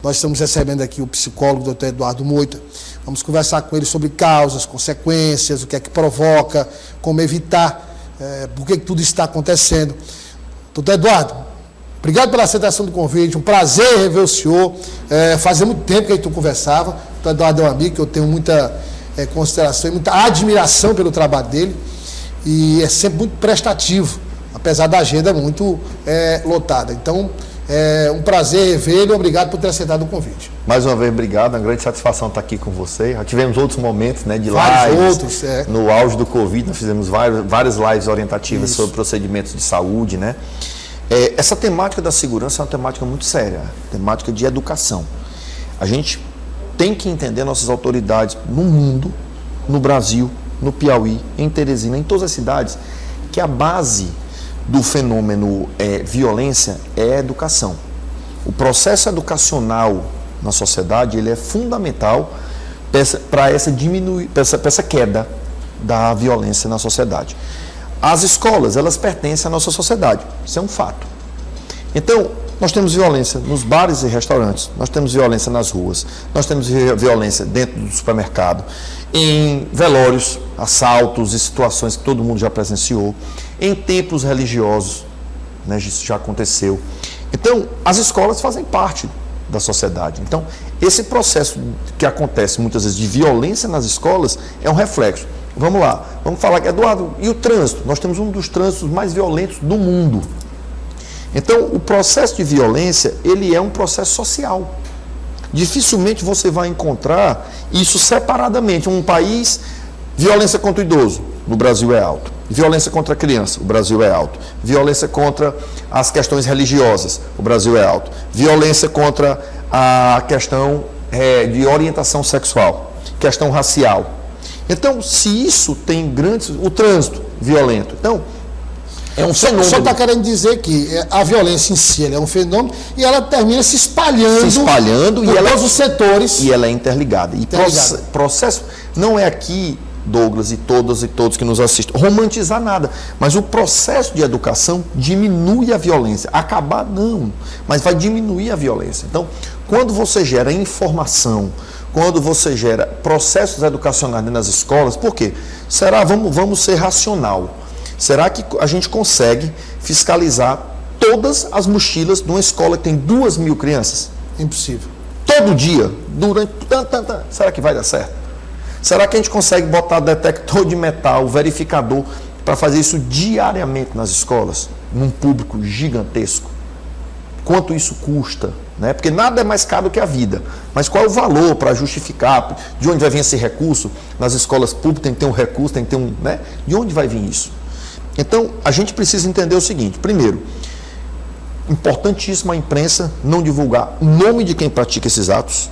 Nós estamos recebendo aqui o psicólogo Dr. Eduardo Moita. Vamos conversar com ele sobre causas, consequências, o que é que provoca, como evitar, por que tudo está acontecendo. Dr. Eduardo, obrigado pela aceitação do convite, um prazer rever o senhor. Fazia muito tempo que a gente não conversava. O Dr. Eduardo é um amigo que eu tenho muita consideração e muita admiração pelo trabalho dele. E é sempre muito prestativo, apesar da agenda muito lotada. Então, é um prazer revê-lo e obrigado por ter aceitado o convite. Mais uma vez, obrigado. Uma grande satisfação estar aqui com você. Já tivemos outros momentos, né, de Vários lives. outros, No auge do Covid, nós fizemos várias lives orientativas sobre procedimentos de saúde, né? Essa temática da segurança é uma temática muito séria, temática de educação. A gente tem que entender nossas autoridades no mundo, no Brasil, no Piauí, em Teresina, em todas as cidades, que a base do fenômeno violência é a educação. O processo educacional na sociedade ele é fundamental para essa queda da violência na sociedade. As escolas, elas pertencem à nossa sociedade, isso é um fato. Então, nós temos violência nos bares e restaurantes, nós temos violência nas ruas, nós temos violência dentro do supermercado, em velórios, assaltos e situações que todo mundo já presenciou, em templos religiosos, né, isso já aconteceu. Então, as escolas fazem parte da sociedade. Então, esse processo que acontece muitas vezes de violência nas escolas é um reflexo. Vamos lá, vamos falar, Eduardo, e o trânsito? Nós temos um dos trânsitos mais violentos do mundo. Então, o processo de violência, ele é um processo social. Dificilmente você vai encontrar isso separadamente. Um país, violência contra o idoso, no Brasil é alto. Violência contra a criança, o Brasil é alto. Violência contra as questões religiosas, o Brasil é alto. Violência contra a questão de orientação sexual, questão racial. Então, se isso tem grandes... O trânsito violento. Então, é um fenômeno. Só está querendo dizer que a violência em si ela é um fenômeno e ela termina se espalhando por todos os setores. E ela é interligada. E processo não é aqui, Douglas, e todas e todos que nos assistem, romantizar nada. Mas o processo de educação diminui a violência. Acabar, não. Mas vai diminuir a violência. Então, quando você gera informação, quando você gera processos educacionais nas escolas, por quê? Vamos ser racional. Será que a gente consegue fiscalizar todas as mochilas de uma escola que tem 2.000 crianças? Impossível. Todo dia, durante... Será que vai dar certo? Será que a gente consegue botar detector de metal, verificador, para fazer isso diariamente nas escolas? Num público gigantesco? Quanto isso custa? Né? Porque nada é mais caro que a vida. Mas qual é o valor para justificar? De onde vai vir esse recurso? Nas escolas públicas tem que ter um recurso, tem que ter um... Né? De onde vai vir isso? Então, a gente precisa entender o seguinte. Primeiro, importantíssimo a imprensa não divulgar o nome de quem pratica esses atos,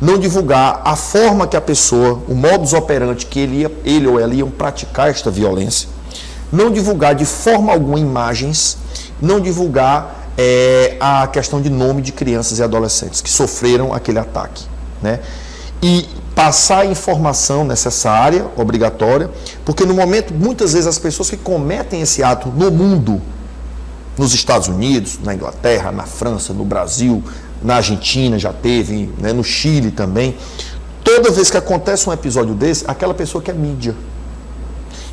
não divulgar a forma que a pessoa, o modus operandi que ele ou ela iam praticar esta violência, não divulgar de forma alguma imagens, não divulgar a questão de nome de crianças e adolescentes que sofreram aquele ataque, né? E passar a informação necessária, obrigatória, porque no momento, muitas vezes as pessoas que cometem esse ato no mundo, nos Estados Unidos, na Inglaterra, na França, no Brasil, na Argentina já teve, né, no Chile também, toda vez que acontece um episódio desse, aquela pessoa quer mídia.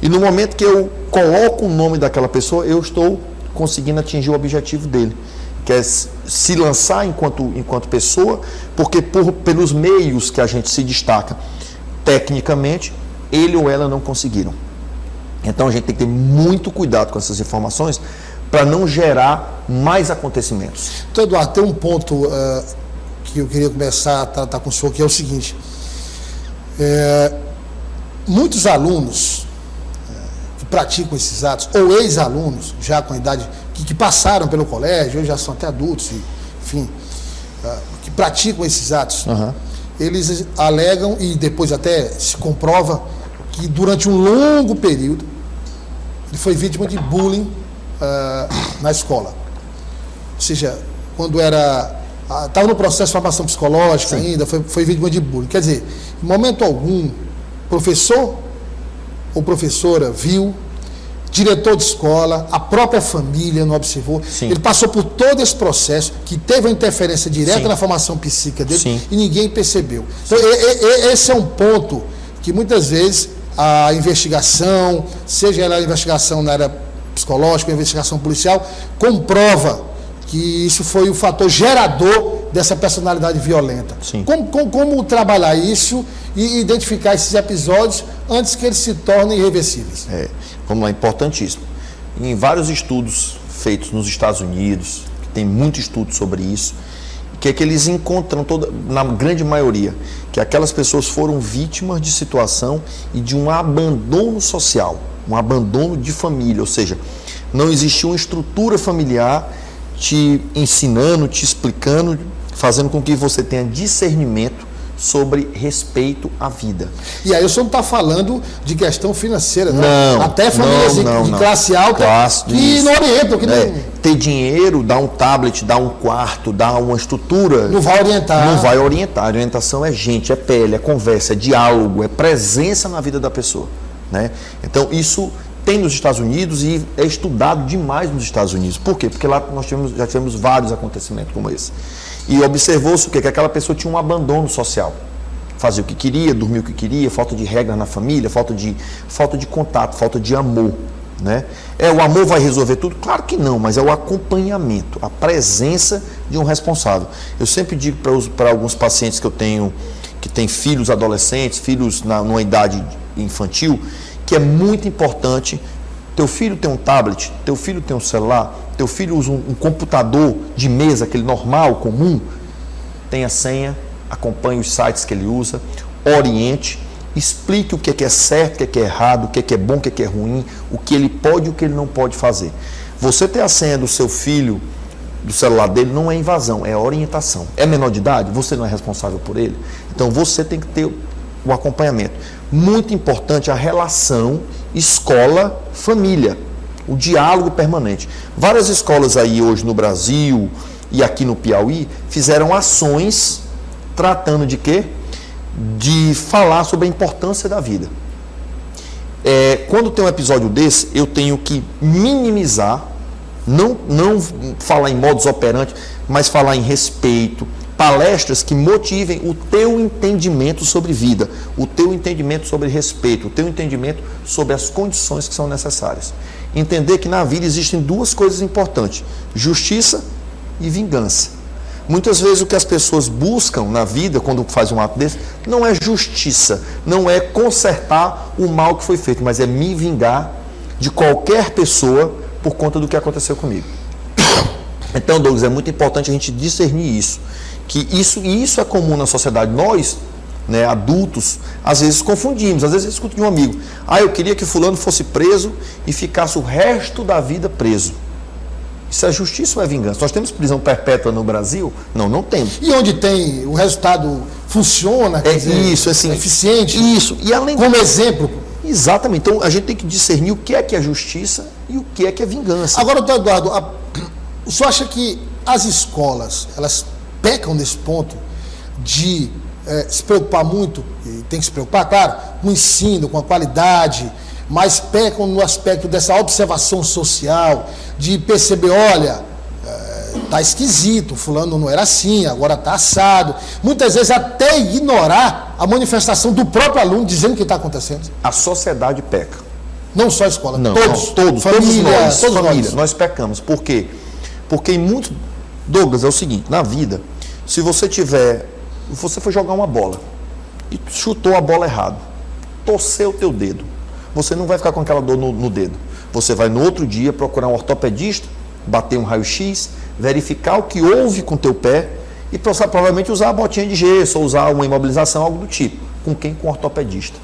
E no momento que eu coloco o nome daquela pessoa, eu estou conseguindo atingir o objetivo dele, que é se lançar enquanto pessoa, porque pelos meios que a gente se destaca tecnicamente, ele ou ela não conseguiram. Então a gente tem que ter muito cuidado com essas informações para não gerar mais acontecimentos. Então, Eduardo, tem um ponto que eu queria começar a tratar com o senhor, que é o seguinte. Muitos alunos que praticam esses atos, ou ex-alunos, já com idade, que passaram pelo colégio, hoje já são até adultos, enfim, que praticam esses atos, eles alegam, e depois até se comprova, que durante um longo período ele foi vítima de bullying na escola. Ou seja, quando estava no processo de formação psicológica ainda, foi vítima de bullying. Quer dizer, em momento algum, professor ou professora viu, diretor de escola, a própria família não observou. Sim. Ele passou por todo esse processo, que teve uma interferência direta Sim. na formação psíquica dele, Sim. e ninguém percebeu. Então, esse é um ponto que muitas vezes a investigação, seja ela a investigação na área psicológica, a investigação policial, comprova que isso foi o fator gerador dessa personalidade violenta. Sim. Como trabalhar isso e identificar esses episódios antes que eles se tornem irreversíveis? Vamos lá, importantíssimo. Em vários estudos feitos nos Estados Unidos, tem muito estudo sobre isso, que é que eles encontram, na grande maioria, que aquelas pessoas foram vítimas de situação e de um abandono social, um abandono de família, ou seja, não existia uma estrutura familiar te ensinando, te explicando, fazendo com que você tenha discernimento sobre respeito à vida. E aí o senhor não está falando de questão financeira, né? Não. Até famílias de classe alta que não orientam, que não... Ter dinheiro, dar um tablet, dar um quarto, dar uma estrutura... Não vai orientar. Não vai orientar. A orientação é gente, é pele, é conversa, é diálogo, é presença na vida da pessoa, né? Então, isso tem nos Estados Unidos e é estudado demais nos Estados Unidos. Por quê? Porque lá nós já tivemos vários acontecimentos como esse. E observou-se o quê? Que aquela pessoa tinha um abandono social. Fazia o que queria, dormia o que queria, falta de regra na família, falta de contato, falta de amor, né? O amor vai resolver tudo? Claro que não, mas é o acompanhamento, a presença de um responsável. Eu sempre digo para alguns pacientes que eu tenho, que têm filhos adolescentes, filhos numa idade infantil, que é muito importante. Teu filho tem um tablet, teu filho tem um celular, teu filho usa um computador de mesa, aquele normal, comum, tenha senha, acompanhe os sites que ele usa, oriente, explique o que é certo, o que é errado, o que é bom, o que é ruim, o que ele pode e o que ele não pode fazer. Você ter a senha do seu filho, do celular dele, não é invasão, é orientação. É menor de idade? Você não é responsável por ele? Então você tem que ter o acompanhamento. Muito importante a relação escola-família, o diálogo permanente. Várias escolas aí hoje no Brasil e aqui no Piauí fizeram ações tratando de quê? De falar sobre a importância da vida. Quando tem um episódio desse, eu tenho que minimizar, não falar em modus operandi, mas falar em respeito, palestras que motivem o teu entendimento sobre vida, o teu entendimento sobre respeito, o teu entendimento sobre as condições que são necessárias. Entender que na vida existem duas coisas importantes, justiça e vingança. Muitas vezes o que as pessoas buscam na vida, quando fazem um ato desse, não é justiça, não é consertar o mal que foi feito, mas é me vingar de qualquer pessoa por conta do que aconteceu comigo. Então, Douglas, é muito importante a gente discernir isso. Que isso é comum na sociedade. Nós, né, adultos, às vezes confundimos. Às vezes eu escuto de um amigo: eu queria que fulano fosse preso e ficasse o resto da vida preso. Isso é justiça ou é vingança? Nós temos prisão perpétua no Brasil? Não, não temos. E onde tem, o resultado funciona, quer dizer, isso, assim, é eficiente. Isso. E além como exemplo. Exatamente. Então a gente tem que discernir o que é justiça e o que é vingança. Agora, doutor Eduardo, o senhor acha que as escolas, elas pecam nesse ponto de se preocupar muito, e tem que se preocupar, claro, com o ensino, com a qualidade, mas pecam no aspecto dessa observação social, de perceber, olha, tá esquisito, fulano não era assim, agora tá assado. Muitas vezes até ignorar a manifestação do próprio aluno dizendo o que está acontecendo. A sociedade peca. Não só a escola, não, todos, família, todos nós pecamos. Por quê? Porque em muitos... Douglas, é o seguinte, na vida, se você foi jogar uma bola e chutou a bola errado, torceu o teu dedo, você não vai ficar com aquela dor no dedo. Você vai no outro dia procurar um ortopedista, bater um raio-x, verificar o que houve com o teu pé e provavelmente usar a botinha de gesso ou usar uma imobilização, algo do tipo. Com quem? Com o ortopedista.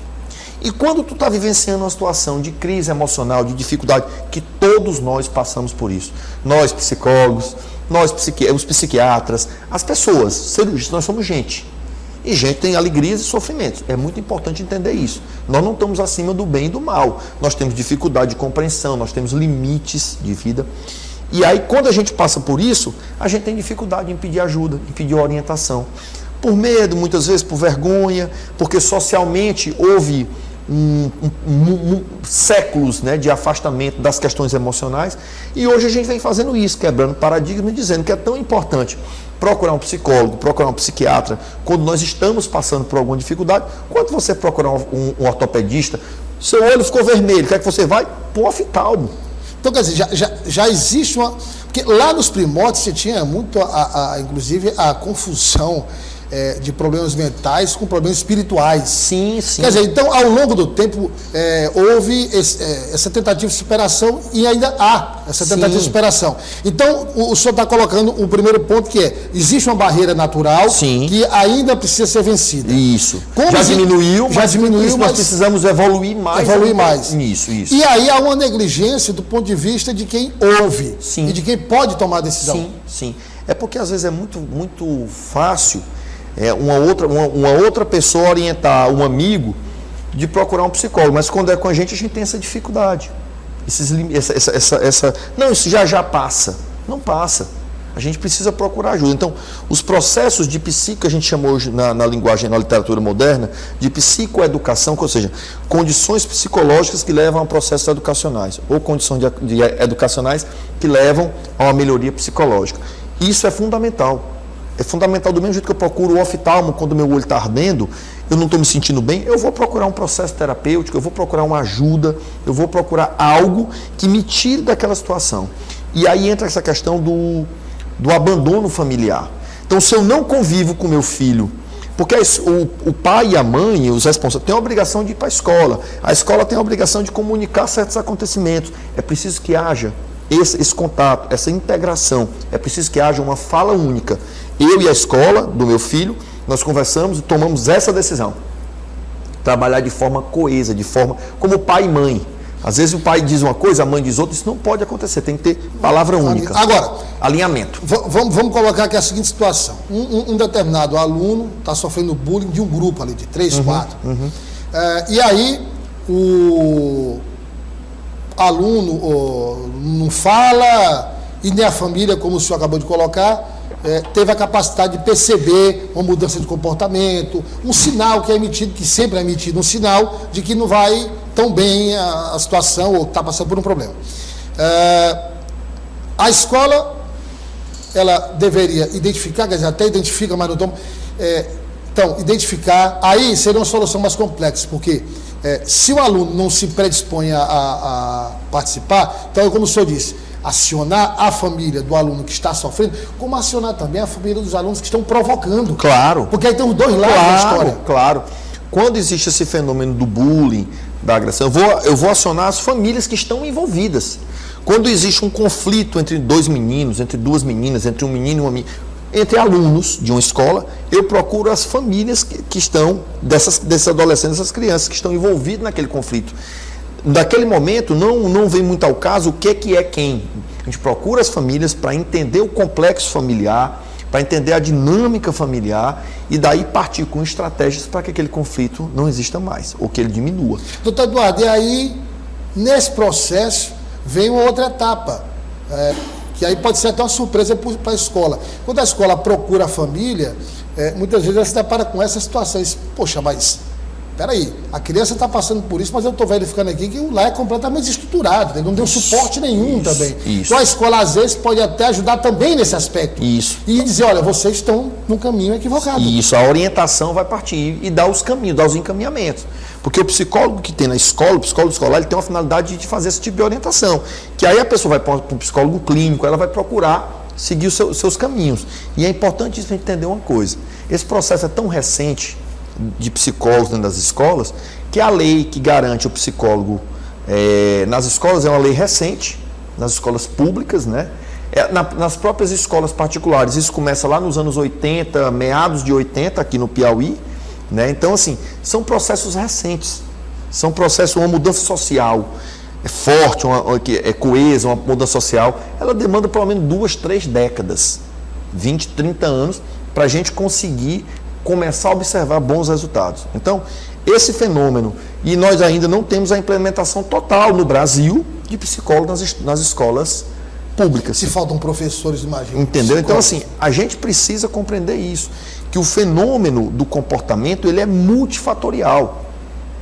E quando tu está vivenciando uma situação de crise emocional, de dificuldade, que todos nós passamos por isso, nós psicólogos, os psiquiatras, as pessoas, cirurgistas, nós somos gente. E gente tem alegrias e sofrimentos. É muito importante entender isso. Nós não estamos acima do bem e do mal. Nós temos dificuldade de compreensão, nós temos limites de vida. E aí, quando a gente passa por isso, a gente tem dificuldade em pedir ajuda, em pedir orientação. Por medo, muitas vezes, por vergonha, porque socialmente houve séculos, né, de afastamento das questões emocionais, e hoje a gente vem fazendo isso, quebrando paradigma e dizendo que é tão importante procurar um psicólogo, procurar um psiquiatra, quando nós estamos passando por alguma dificuldade, quanto você procurar um ortopedista, seu olho ficou vermelho, quer que você vai? Pô, oftalmo. Então, quer dizer, já existe uma... Porque lá nos primórdios você tinha muito, inclusive, a confusão de problemas mentais com problemas espirituais. Sim, sim. Quer dizer, então, ao longo do tempo, houve essa tentativa de superação e ainda há essa tentativa de superação. Então, o senhor está colocando o primeiro ponto, que é, existe uma barreira natural que ainda precisa ser vencida. Isso. Já diminuiu, mas nós precisamos evoluir mais. Isso. E aí há uma negligência do ponto de vista de quem ouve e de quem pode tomar a decisão. Sim. É porque às vezes é muito fácil uma outra pessoa orientar um amigo de procurar um psicólogo, mas quando é com a gente tem essa dificuldade. Não, isso já passa. Não passa. A gente precisa procurar ajuda. Então, os processos de que a gente chamou hoje na linguagem, na literatura moderna, de psicoeducação, ou seja, condições psicológicas que levam a processos educacionais, ou condições educacionais que levam a uma melhoria psicológica. Isso é fundamental. É fundamental, do mesmo jeito que eu procuro o oftalmo quando o meu olho está ardendo, eu não estou me sentindo bem, eu vou procurar um processo terapêutico, eu vou procurar uma ajuda, eu vou procurar algo que me tire daquela situação. E aí entra essa questão do abandono familiar. Então, se eu não convivo com meu filho, porque o pai e a mãe, os responsáveis, têm a obrigação de ir para a escola tem a obrigação de comunicar certos acontecimentos. É preciso que haja esse contato, essa integração, é preciso que haja uma fala única. Eu e a escola do meu filho, nós conversamos e tomamos essa decisão. Trabalhar de forma coesa, de forma como pai e mãe. Às vezes o pai diz uma coisa, a mãe diz outra, isso não pode acontecer, tem que ter palavra única. Agora, alinhamento. Vamos colocar aqui a seguinte situação. Um determinado aluno está sofrendo bullying de um grupo ali, de 3, 4. E aí o aluno não fala, e nem a família, como o senhor acabou de colocar, teve a capacidade de perceber uma mudança de comportamento, um sinal que é emitido, que sempre é emitido, um sinal de que não vai tão bem a situação ou está passando por um problema. A escola, ela deveria identificar, quer dizer, até identifica, mas não toma. Então, identificar, aí seria uma solução mais complexa, porque se o aluno não se predispõe a participar, então, como o senhor disse, acionar a família do aluno que está sofrendo, como acionar também a família dos alunos que estão provocando. Claro. Porque aí tem os dois lados da história. Claro. Quando existe esse fenômeno do bullying, da agressão, eu vou acionar as famílias que estão envolvidas. Quando existe um conflito entre dois meninos, entre duas meninas, entre um menino e uma menina, entre alunos de uma escola, eu procuro as famílias que estão, desses adolescentes, dessas crianças que estão envolvidas naquele conflito. Naquele momento, não vem muito ao caso o que é quem. A gente procura as famílias para entender o complexo familiar, para entender a dinâmica familiar e daí partir com estratégias para que aquele conflito não exista mais, ou que ele diminua. Doutor Eduardo, e aí, nesse processo, vem uma outra etapa, que aí pode ser até uma surpresa para a escola. Quando a escola procura a família, muitas vezes ela se depara com essas situações. Poxa, mas... Peraí, a criança está passando por isso, mas eu estou verificando aqui que o lá é completamente desestruturado, ele não deu suporte nenhum também. Então a escola, às vezes, pode até ajudar também nesse aspecto. Isso. E dizer, olha, vocês estão no caminho equivocado. Isso, a orientação vai partir e dar os caminhos, dar os encaminhamentos. Porque o psicólogo que tem na escola, o psicólogo escolar, ele tem uma finalidade de fazer esse tipo de orientação. Que aí a pessoa vai para um psicólogo clínico, ela vai procurar seguir os seus caminhos. E é importante isso a gente entender uma coisa. Esse processo é tão recente de psicólogos dentro das escolas, que a lei que garante o psicólogo nas escolas é uma lei recente, nas escolas públicas, né? Nas próprias escolas particulares, isso começa lá nos anos 80, meados de 80, aqui no Piauí, né? Então, assim, são processos recentes, são processos, uma mudança social forte, coesa, uma mudança social, ela demanda pelo menos 2, 3 décadas, 20, 30 anos, para a gente conseguir começar a observar bons resultados. Então, esse fenômeno, e nós ainda não temos a implementação total no Brasil de psicólogos nas escolas públicas. Se faltam professores, imagina. Entendeu? Então, assim, a gente precisa compreender isso, que o fenômeno do comportamento, ele é multifatorial.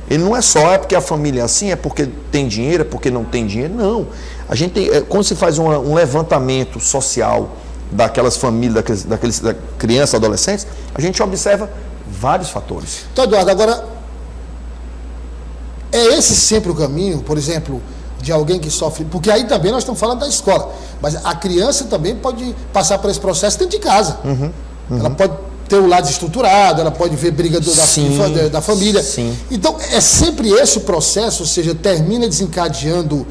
Ele não é só porque a família é assim, é porque tem dinheiro, é porque não tem dinheiro. Não. A gente tem, quando se faz um levantamento social daquelas famílias, daqueles crianças, adolescentes, a gente observa vários fatores. Então, Eduardo, agora, é esse sempre o caminho, por exemplo, de alguém que sofre... Porque aí também nós estamos falando da escola, mas a criança também pode passar por esse processo dentro de casa. Ela pode ter o lado desestruturado, ela pode ver briga da família. Sim. Então, é sempre esse o processo, ou seja, termina desencadeando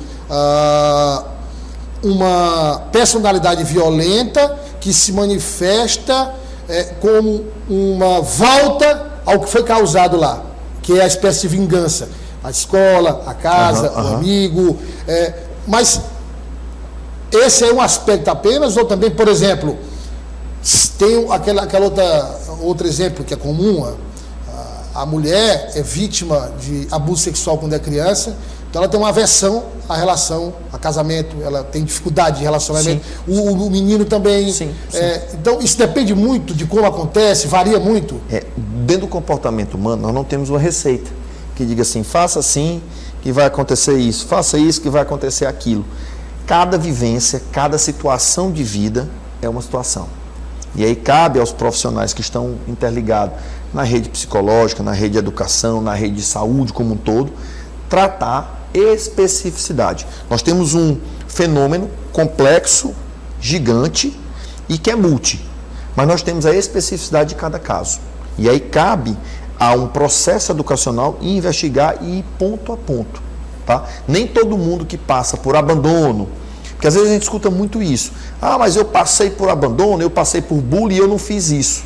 uma personalidade violenta que se manifesta como uma volta ao que foi causado lá, que é a espécie de vingança. A escola, a casa, o amigo. Mas esse é um aspecto apenas, ou também, por exemplo, tem aquela outro exemplo que é comum, a mulher é vítima de abuso sexual quando é criança, então ela tem uma aversão à relação, a casamento, ela tem dificuldade de relacionamento, o menino também. Sim. Então isso depende muito de como acontece, varia muito. Dentro do comportamento humano, nós não temos uma receita que diga assim, faça assim que vai acontecer isso, faça isso que vai acontecer aquilo. Cada vivência, cada situação de vida é uma situação. E aí cabe aos profissionais que estão interligados na rede psicológica, na rede de educação, na rede de saúde como um todo, tratar especificidade. Nós temos um fenômeno complexo, gigante e que é multi, mas nós temos a especificidade de cada caso. E aí cabe a um processo educacional e investigar e ir ponto a ponto. Tá? Nem todo mundo que passa por abandono, porque às vezes a gente escuta muito isso. Ah, mas eu passei por abandono, eu passei por bullying e eu não fiz isso.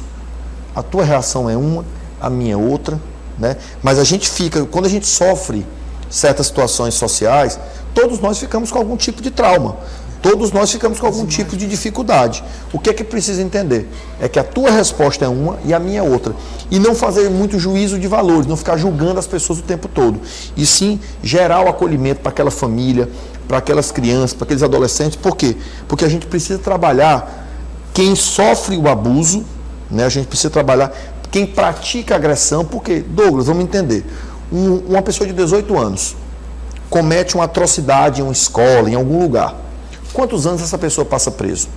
A tua reação é uma, a minha é outra, né? Mas a gente fica, quando a gente sofre certas situações sociais, todos nós ficamos com algum tipo de trauma. Todos nós ficamos com algum tipo de dificuldade. O que é que precisa entender? É que a tua resposta é uma e a minha é outra. E não fazer muito juízo de valores, não ficar julgando as pessoas o tempo todo. E sim gerar o acolhimento para aquela família, para aquelas crianças, para aqueles adolescentes. Por quê? Porque a gente precisa trabalhar quem sofre o abuso, né? A gente precisa trabalhar quem pratica a agressão. Porque, Douglas, vamos entender. Uma pessoa de 18 anos comete uma atrocidade em uma escola, em algum lugar. Quantos anos essa pessoa passa preso?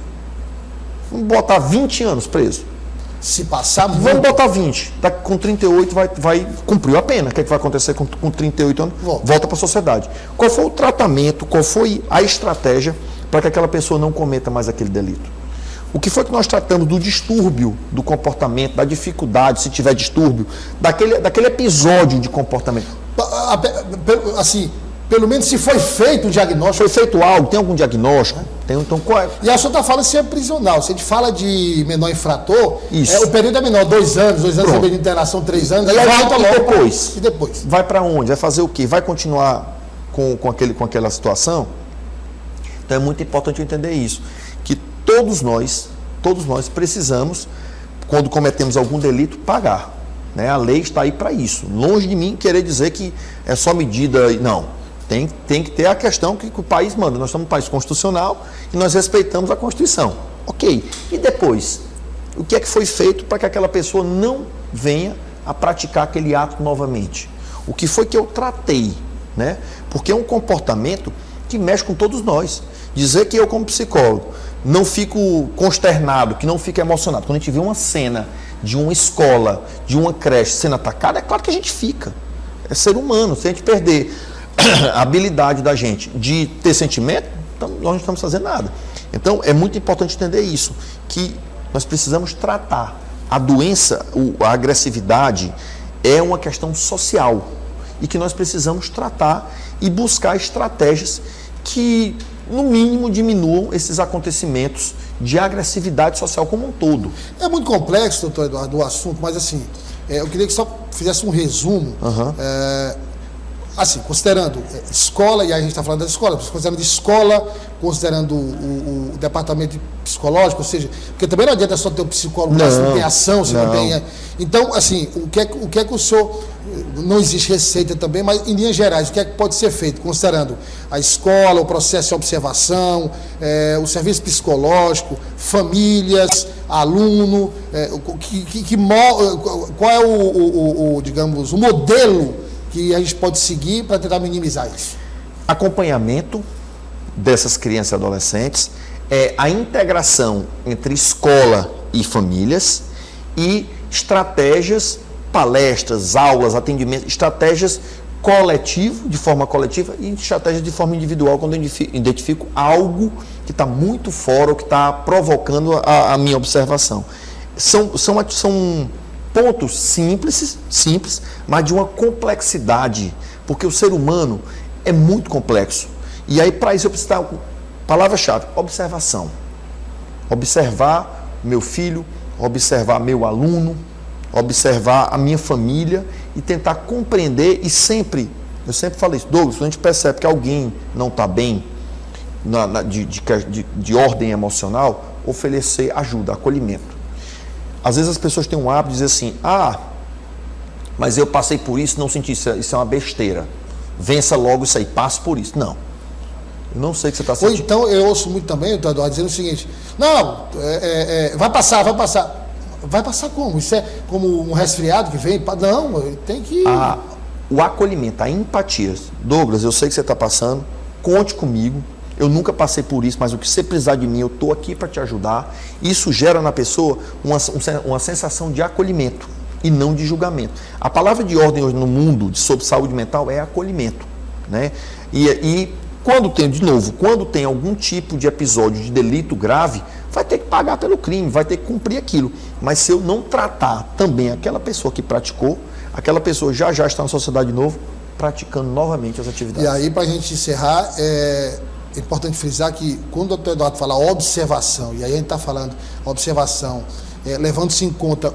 Vamos botar 20 anos preso. Se passar muito... Vamos botar 20. Com 38 vai cumprir a pena. O que é que vai acontecer com 38 anos? Volta para a sociedade. Qual foi o tratamento, qual foi a estratégia para que aquela pessoa não cometa mais aquele delito? O que foi que nós tratamos do distúrbio do comportamento, da dificuldade, se tiver distúrbio, daquele episódio de comportamento? Assim... Pelo menos se foi feito o diagnóstico. Foi feito algo? Tem algum diagnóstico? Então, qual é? E a senhora está falando se é prisional. Se a gente fala de menor infrator, isso. O período é menor, 2 anos de internação, 3 anos. E aí volta logo. E depois? Vai para onde? Vai fazer o quê? Vai continuar com aquela situação? Então é muito importante entender isso. Que todos nós precisamos, quando cometemos algum delito, pagar. Né? A lei está aí para isso. Longe de mim querer dizer que é só medida... Não. Tem que ter a questão que o país manda. Nós somos um país constitucional e nós respeitamos a Constituição. Ok. E depois? O que é que foi feito para que aquela pessoa não venha a praticar aquele ato novamente? O que foi que eu tratei? Né? Porque é um comportamento que mexe com todos nós. Dizer que eu, como psicólogo, não fico consternado, que não fico emocionado. Quando a gente vê uma cena de uma escola, de uma creche sendo atacada, é claro que a gente fica. É ser humano. Se a gente perder a habilidade da gente de ter sentimento, então nós não estamos fazendo nada. Então é muito importante entender isso, que nós precisamos tratar a doença, a agressividade é uma questão social e que nós precisamos tratar e buscar estratégias que no mínimo diminuam esses acontecimentos de agressividade social como um todo. É muito complexo, doutor Eduardo, o assunto, mas assim, eu queria que só fizesse um resumo. Assim, considerando escola, e aí a gente está falando das escolas, considerando escola, considerando o departamento psicológico, ou seja, porque também não adianta só ter um psicólogo, se não tem ação, se não tem... Então, assim, o que é que o senhor... Não existe receita também, mas em linhas gerais, o que é que pode ser feito? Considerando a escola, o processo de observação, o serviço psicológico, famílias, aluno, qual é digamos, o modelo que a gente pode seguir para tentar minimizar isso? Acompanhamento dessas crianças e adolescentes, a integração entre escola e famílias e estratégias, palestras, aulas, atendimentos, estratégias de forma coletiva e estratégias de forma individual, quando eu identifico algo que está muito fora ou que está provocando a minha observação. São pontos simples, mas de uma complexidade, porque o ser humano é muito complexo. E aí, para isso, eu preciso dar palavra-chave: observação. Observar meu filho, observar meu aluno, observar a minha família e tentar compreender. E sempre, eu sempre falo isso, Douglas, quando a gente percebe que alguém não está bem de ordem emocional, oferecer ajuda, acolhimento. Às vezes as pessoas têm um hábito de dizer assim: mas eu passei por isso, não senti isso, isso é uma besteira. Vença logo isso aí, passe por isso. Não. Eu não sei o que você está sentindo. Ou então eu ouço muito também, Eduardo, dizendo o seguinte: não, vai passar. Vai passar como? Isso é como um resfriado que vem? Não, tem que... O acolhimento, a empatia. Douglas, eu sei que você está passando, conte comigo. Eu nunca passei por isso, mas o que você precisar de mim, eu estou aqui para te ajudar. Isso gera na pessoa uma sensação de acolhimento e não de julgamento. A palavra de ordem hoje no mundo sobre saúde mental é acolhimento, né? E quando tem algum tipo de episódio de delito grave, vai ter que pagar pelo crime, vai ter que cumprir aquilo. Mas se eu não tratar também aquela pessoa que praticou, aquela pessoa já está na sociedade de novo, praticando novamente as atividades. E aí, para a gente encerrar, é importante frisar que quando o Dr. Eduardo fala observação, e aí a gente está falando observação, levando-se em conta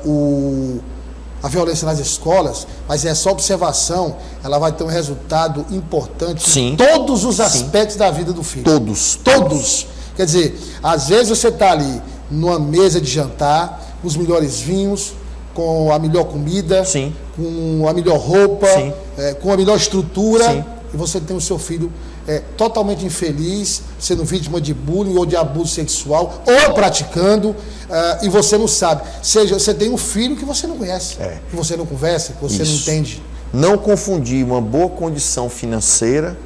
a violência nas escolas, mas essa observação, ela vai ter um resultado importante em todos os aspectos da vida do filho. Todos. Quer dizer, às vezes você está ali numa mesa de jantar, com os melhores vinhos, com a melhor comida, com a melhor roupa, com a melhor estrutura, e você tem o seu filho totalmente infeliz, sendo vítima de bullying ou de abuso sexual, ou praticando, e você não sabe. Seja, você tem um filho que você não conhece, que você não conversa, que você não entende. Não confundir uma boa condição financeira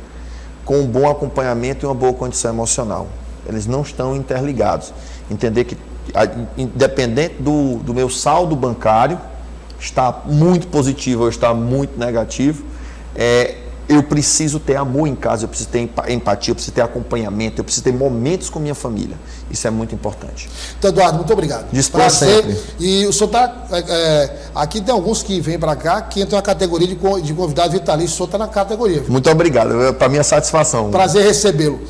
com um bom acompanhamento e uma boa condição emocional. Eles não estão interligados. Entender que, independente do meu saldo bancário, está muito positivo ou está muito negativo, eu preciso ter amor em casa, eu preciso ter empatia, eu preciso ter acompanhamento, eu preciso ter momentos com minha família. Isso é muito importante. Então, Eduardo, muito obrigado. Dispõe sempre. E o senhor está... aqui tem alguns que vêm para cá, que entram na categoria de convidado vitalício. O senhor está na categoria. Viu? Muito obrigado. Para minha satisfação. Prazer recebê-lo.